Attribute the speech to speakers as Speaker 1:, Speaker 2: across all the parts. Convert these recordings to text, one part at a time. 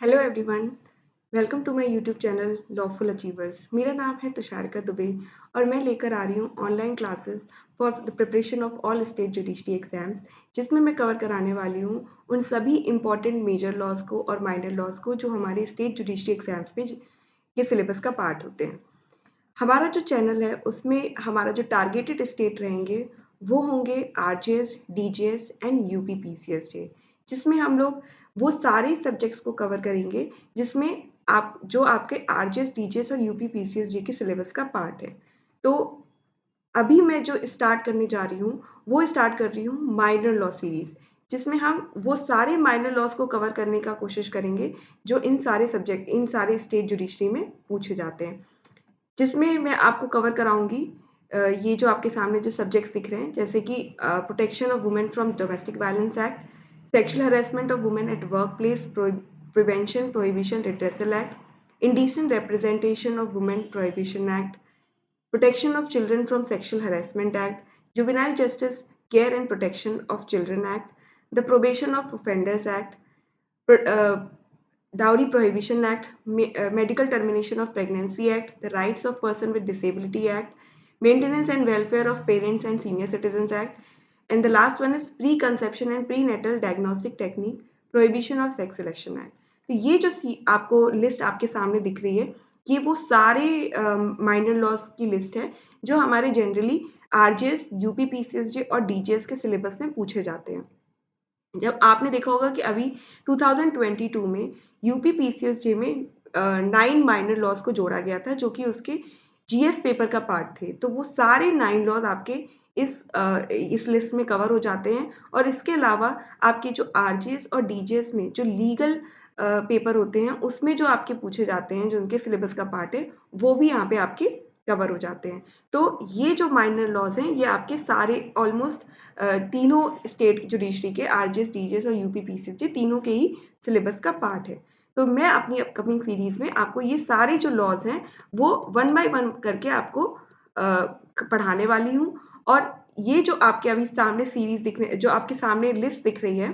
Speaker 1: Hello everyone, welcome to my YouTube channel lawful achievers. मेरा नाम है तुषारिका दुबे और मैं लेकर आ रही हूँ online classes for the preparation of all state judiciary exams, जिसमें मैं कवर कराने वाली हूँ उन सभी इम्पॉर्टेंट मेजर लॉज को और माइनर लॉज को जो हमारे स्टेट जुडिशरी एग्जाम्स में के सिलेबस का पार्ट होते हैं। हमारा जो चैनल है उसमें हमारा जो टारगेटेड स्टेट रहेंगे वो होंगे आरजेएस, डीजेएस एंड यूपी पीसीएसजे, जिसमें हम लोग वो सारे सब्जेक्ट्स को कवर करेंगे जिसमें आप जो आपके आरजेएस, डीजेएस और यूपी पीसीएसजे के सिलेबस का पार्ट है। तो अभी मैं जो स्टार्ट करने जा रही हूँ वो स्टार्ट कर रही हूँ माइनर लॉ सीरीज, जिसमें हम वो सारे माइनर लॉज को कवर करने का कोशिश करेंगे जो इन सारे स्टेट जुडिशरी में पूछे जाते हैं, जिसमें मैं आपको कवर कराऊँगी ये जो आपके सामने जो सब्जेक्ट्स दिख रहे हैं, जैसे कि protection of women from domestic violence act, sexual harassment of women at work place, prevention prohibition redressal act, indecent representation of women prohibition act, protection of children from sexual harassment act, juvenile justice care and protection of children act, the probation of offenders act, Dowry Prohibition Act, Medical Termination of Pregnancy Act, the Rights of Person with Disability Act, Maintenance and Welfare of Parents and Senior Citizens Act, and the last one is Preconception and Prenatal Diagnostic Technique, Prohibition of Sex Selection Act. तो ये जो आपको list आपके सामने दिख रही है, ये वो सारे माइनर लॉज की लिस्ट है जो हमारे जनरली आरजेएस, यूपी पीसीएसजे और डीजेएस के सिलेबस में पूछे जाते हैं। जब आपने देखा होगा कि अभी 2022 में यूपी पीसीएसजे में 9 माइनर लॉज को जोड़ा गया था, जो कि उसके जीएस पेपर का पार्ट थे। तो वो सारे 9 लॉज आपके इस लिस्ट में कवर हो जाते हैं, और इसके अलावा आपके जो आरजेएस और डीजेएस में जो लीगल पेपर होते हैं उसमें जो आपके पूछे जाते हैं, जो उनके सिलेबस का पार्ट है, वो भी यहाँ पे आपके कवर हो जाते हैं। तो ये जो माइनर लॉज हैं ये आपके सारे ऑलमोस्ट तीनों स्टेट जुडिशरी के आरजेएस, डीजेएस और यूपी पीसीएसजे तीनों के ही सिलेबस का पार्ट है। तो मैं अपनी अपकमिंग सीरीज में आपको ये सारे जो लॉज हैं वो वन बाय वन करके आपको पढ़ाने वाली हूँ। और ये जो आपके अभी सामने सीरीज जो आपके सामने लिस्ट दिख रही है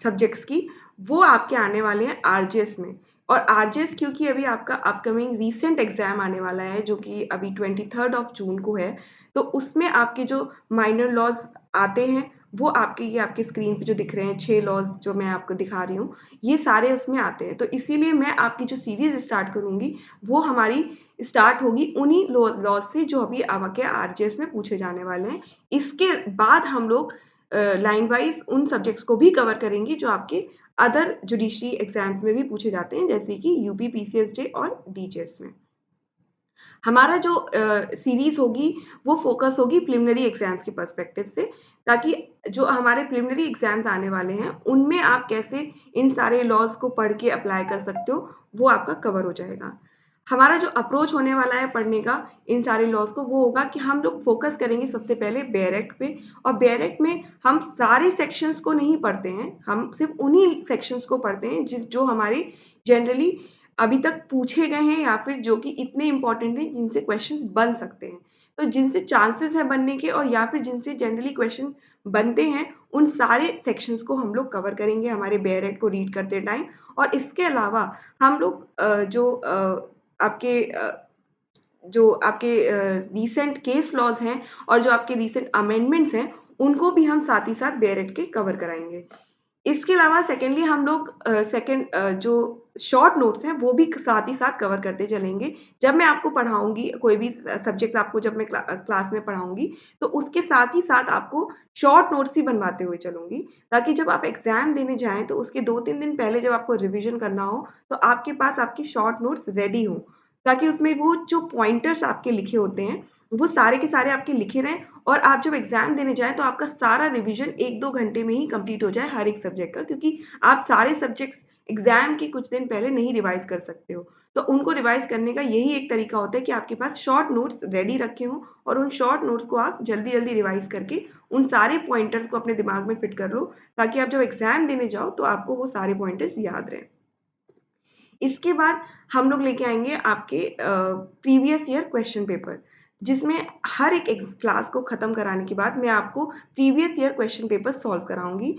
Speaker 1: सब्जेक्ट्स की, वो आपके आने वाले हैं आरजेएस में। और आरजेएस क्योंकि अभी आपका अपकमिंग रीसेंट एग्जाम आने वाला है जो कि अभी 23 जून को है, तो उसमें आपके जो माइनर लॉज आते हैं वो ये आपके स्क्रीन पे जो दिख रहे हैं 6 लॉज जो मैं आपको दिखा रही हूँ, ये सारे उसमें आते हैं। तो इसीलिए मैं आपकी जो सीरीज स्टार्ट करूँगी वो हमारी स्टार्ट होगी उन्हीं लॉज से जो अभी आपके आरजेएस में पूछे जाने वाले हैं। इसके बाद हम लोग लाइन वाइज उन सब्जेक्ट्स को भी कवर करेंगे जो आपके अदर जुडिशरी एग्जाम्स में भी पूछे जाते हैं, जैसे कि यूपी पीसीएसजे और डीजेएस में। हमारा जो सीरीज़ होगी वो फ़ोकस होगी प्रिलिमिनरी एग्ज़ाम्स के पर्सपेक्टिव से, ताकि जो हमारे प्रिलिमिनरी एग्ज़ाम्स आने वाले हैं, उनमें आप कैसे इन सारे लॉज़ को पढ़ के अप्लाई कर सकते हो, वो आपका कवर हो जाएगा। हमारा जो अप्रोच होने वाला है पढ़ने का इन सारे लॉज़ को, वो होगा कि हम लोग फ़ोकस करेंगे सबसे पहले बेयर एक्ट पे, और बेयर एक्ट में हम सारे सेक्शंस को नहीं पढ़ते हैं, हम सिर्फ़ उन्हीं सेक्शंस को पढ़ते हैं जो हमारे जनरली अभी तक पूछे गए हैं, या फिर जो कि इतने इम्पोर्टेंट हैं जिनसे क्वेश्चंस बन सकते हैं। तो जिनसे चांसेस है बनने के, और या फिर जिनसे जनरली क्वेश्चन बनते हैं, उन सारे सेक्शंस को हम लोग कवर करेंगे हमारे बेयर एक्ट को रीड करते टाइम। और इसके अलावा हम लोग आपके रीसेंट केस लॉज़ हैं और जो आपके रीसेंट अमेंडमेंट्स हैं, उनको भी हम साथ ही साथ बेयर एक्ट के कवर कराएँगे। इसके अलावा सेकेंडली हम लोग जो शॉर्ट नोट्स हैं वो भी साथ ही साथ कवर करते चलेंगे। जब मैं आपको पढ़ाऊँगी कोई भी सब्जेक्ट आपको जब मैं क्लास में पढ़ाऊँगी, तो उसके साथ ही साथ आपको शॉर्ट नोट्स भी बनवाते हुए चलूँगी, ताकि जब आप एग्ज़ाम देने जाएँ तो उसके 2-3 दिन पहले जब आपको रिवीज़न करना हो, तो आपके पास आपकी शॉर्ट नोट्स रेडी हों, ताकि उसमें वो जो पॉइंटर्स आपके लिखे होते हैं, वो सारे के सारे आपके लिखे रहें, और आप जब एग्ज़ाम देने जाएँ तो आपका सारा रिवीज़न 1-2 घंटे में ही कंप्लीट हो जाए हर एक सब्जेक्ट का, क्योंकि आप सारे सब्जेक्ट्स एग्ज़ाम के कुछ दिन पहले नहीं रिवाइज़ कर सकते हो। तो उनको रिवाइज़ करने का यही एक तरीका होता है कि आपके पास शॉर्ट नोट्स रेडी रखे हों, और उन शॉर्ट नोट्स को आप जल्दी-जल्दी रिवाइज़ करके उन सारे पॉइंटर्स को अपने दिमाग में फिट कर लो, ताकि आप जब एग्ज़ाम देने जाओ तो आपको वो सारे पॉइंटर्स याद रहें। इसके बाद हम लोग लेके आएँगे आपके प्रीवियस ईयर क्वेश्चन पेपर, जिसमें हर एक क्लास को ख़त्म कराने के बाद मैं आपको previous year question paper solve कराऊँगी,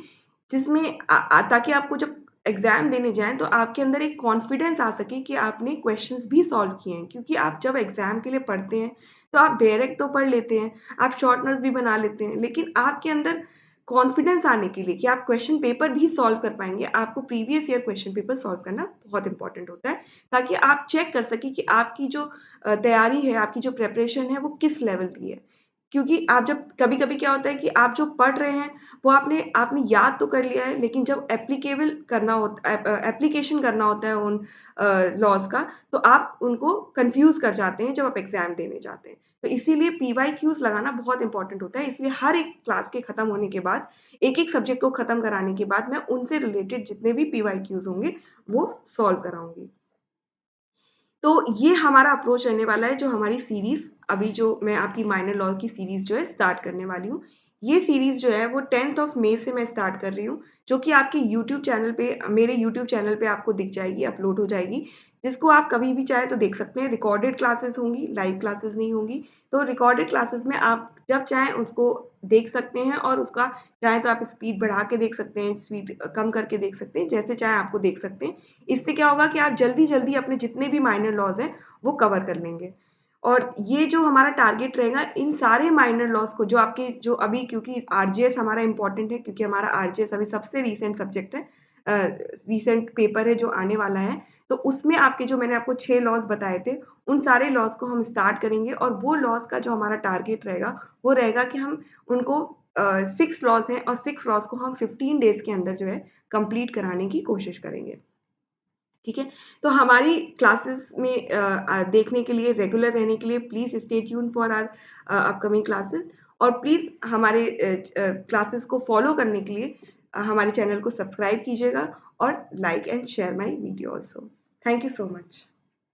Speaker 1: जिसमें ताकि आपको जब एग्ज़ाम देने जाएँ तो आपके अंदर एक कॉन्फिडेंस आ सके कि आपने क्वेश्चंस भी सॉल्व किए हैं। क्योंकि आप जब एग्ज़ाम के लिए पढ़ते हैं, तो आप डायरेक्ट तो पढ़ लेते हैं, आप शॉर्ट नोट्स भी बना लेते हैं, लेकिन आपके अंदर कॉन्फिडेंस आने के लिए कि आप क्वेश्चन पेपर भी सॉल्व कर पाएँगे, आपको previous year question paper solve करना बहुत इम्पोर्टेंट होता है, ताकि आप चेक कर सकें कि आपकी जो तैयारी है, आपकी जो प्रिपरेशन है, वो किस लेवल की है। क्योंकि आप जब कभी-कभी क्या होता है कि आप जो पढ़ रहे हैं, वो आपने आपने याद तो कर लिया है, लेकिन जब एप्लीकेबल करना होता एप्लीकेशन करना होता है उन लॉज़ का, तो आप उनको कन्फ्यूज़ कर जाते हैं जब आप एग्ज़ाम देने जाते हैं। तो इसीलिए पीवाईक्यूज़ लगाना बहुत इम्पोर्टेंट होता है, इसलिए हर एक क्लास के खत्म होने के बाद, एक-एक सब्जेक्ट को खत्म कराने के बाद मैं उनसे रिलेटेड जितने भी पीवाईक्यूज़ होंगे, वो सॉल्व कराऊँगी। तो ये हमारा अप्रोच रहने वाला है, जो हमारी सीरीज़ अभी जो मैं आपकी माइनर लॉ की सीरीज़ जो है स्टार्ट करने वाली हूँ। ये सीरीज़ जो है वो 10th ऑफ मई से मैं स्टार्ट कर रही हूँ, जो कि आपके यूट्यूब चैनल पे मेरे यूट्यूब चैनल पे आपको दिख जाएगी, अपलोड हो जाएगी, जिसको आप कभी भी चाहें तो देख सकते हैं। रिकॉर्डेड क्लासेस होंगी, लाइव क्लासेस नहीं होंगी। तो रिकॉर्डेड क्लासेस में आप जब चाहें उसको देख सकते हैं और उसका चाहें तो आप स्पीड बढ़ा के देख सकते हैं, स्पीड कम करके देख सकते हैं, जैसे चाहें आपको देख सकते हैं। इससे क्या होगा कि आप जल्दी-जल्दी अपने जितने भी माइनर लॉज़ हैं, वो कवर कर लेंगे। और ये जो हमारा टारगेट रहेगा, इन सारे माइनर लॉज़ को जो अभी क्योंकि आरजेएस हमारा इम्पोर्टेंट है, क्योंकि हमारा आरजेएस अभी सबसे रीसेंट सब्जेक्ट है, रीसेंट पेपर है जो आने वाला है। तो उसमें आपके जो मैंने आपको 6 लॉज़ बताए थे, उन सारे लॉज़ को हम स्टार्ट करेंगे और वो लॉज़ का जो हमारा टारगेट रहेगा, वो रहेगा कि हम उनको 6 लॉज़ हैं और 6 लॉज़ को हम 15 डेज़ के अंदर जो है कंप्लीट कराने की कोशिश करेंगे। ठीक है? तो हमारी क्लासेस में देखने के लिए, रेगुलर रहने के लिए please stay tuned for our upcoming classes और प्लीज़ हमारे क्लासेस को फ़ॉलो करने के लिए हमारे चैनल को सब्सक्राइब कीजिएगा और like and share my video also. Thank you so much.